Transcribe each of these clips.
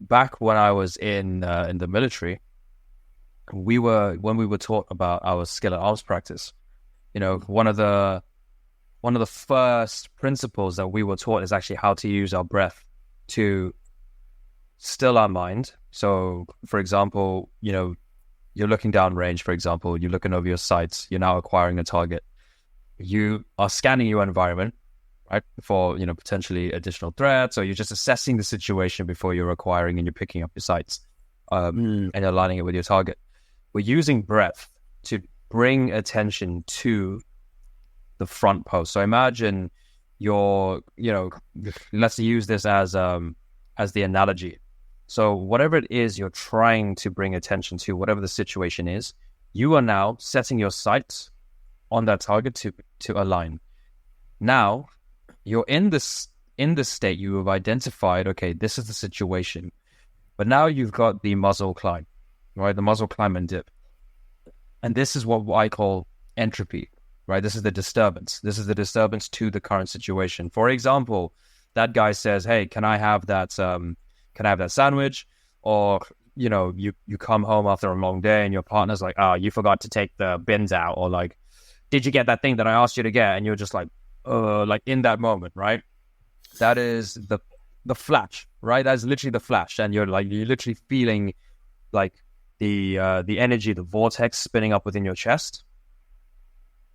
back when I was in the military, when we were taught about our skill at arms practice, one of the first principles that we were taught is actually how to use our breath to still our mind. So, for example, you're looking down range, for example, you're looking over your sights, you're now acquiring a target. You are scanning your environment, right, for, potentially additional threats, or you're just assessing the situation before you're acquiring and you're picking up your sights, and you're aligning it with your target. We're using breath to bring attention to the front post. So imagine let's use this as the analogy. So whatever it is you're trying to bring attention to, whatever the situation is, you are now setting your sights on that target to align. Now you're in this state. You have identified, okay, this is the situation, but now you've got the muzzle climb, right? The muzzle climb and dip, and this is what I call entropy, right? This is the disturbance. This is the disturbance to the current situation. For example, that guy says, "Hey, can I have that? Can I have that sandwich?" Or you come home after a long day and your partner's like, "Oh, you forgot to take the bins out," or like, "Did you get that thing that I asked you to get?" And you're just like in that moment, right? That is the flash, right? That's literally the flash, and you're literally feeling like the energy, the vortex spinning up within your chest.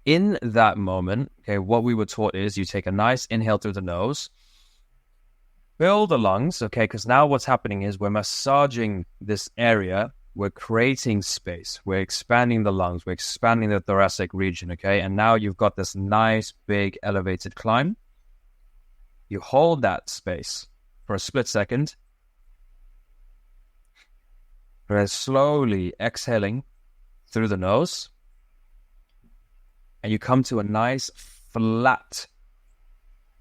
In that moment, okay, what we were taught is you take a nice inhale through the nose, fill the lungs, okay, because now what's happening is we're massaging this area, we're creating space, we're expanding the lungs, we're expanding the thoracic region, okay, and now you've got this nice, big, elevated climb. You hold that space for a split second, and slowly exhaling through the nose, and you come to a nice flat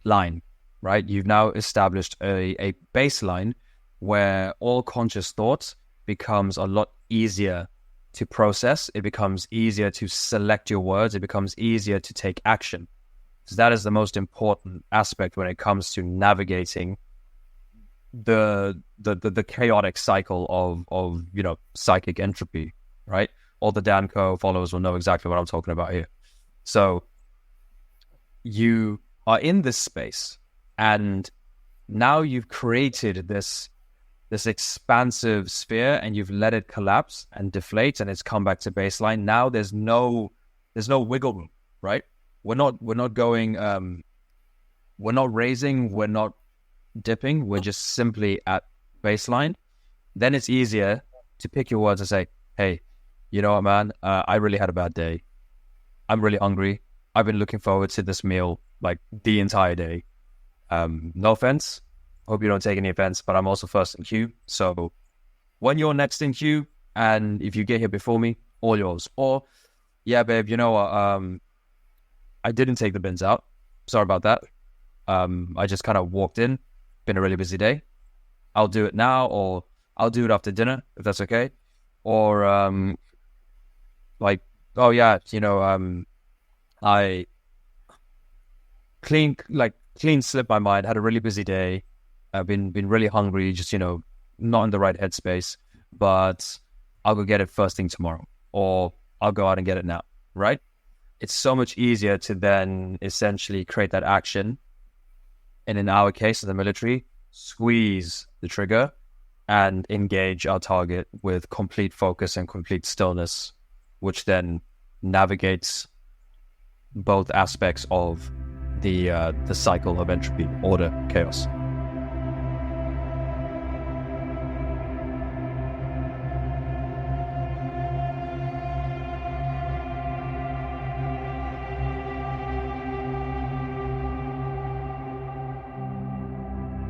line, right? You've now established a baseline where all conscious thought becomes a lot easier to process. It becomes easier to select your words. It becomes easier to take action. So that is the most important aspect when it comes to navigating the chaotic cycle of psychic entropy, right? All the Danco followers will know exactly what I'm talking about here. So you are in this space, and now you've created this expansive sphere, and you've let it collapse and deflate, and it's come back to baseline. Now there's no wiggle room, right? We're not going, we're not raising, we're not dipping, we're just simply at baseline. Then it's easier to pick your words and say, "Hey, you know what, man? I really had a bad day. I'm really hungry. I've been looking forward to this meal like the entire day. No offense. Hope you don't take any offense, but I'm also first in queue. So when you're next in queue, and if you get here before me, all yours." Or, "Yeah, babe, you know what? I didn't take the bins out. Sorry about that. I just kind of walked in. Been a really busy day. I'll do it now, or I'll do it after dinner, if that's okay." Or, "Oh yeah, I clean slipped my mind. Had a really busy day. I've been really hungry. Just not in the right headspace. But I'll go get it first thing tomorrow, or I'll go out and get it now." Right? It's so much easier to then essentially create that action. And in our case, in the military, squeeze the trigger and engage our target with complete focus and complete stillness, which then navigates both aspects of the cycle of entropy, order, chaos.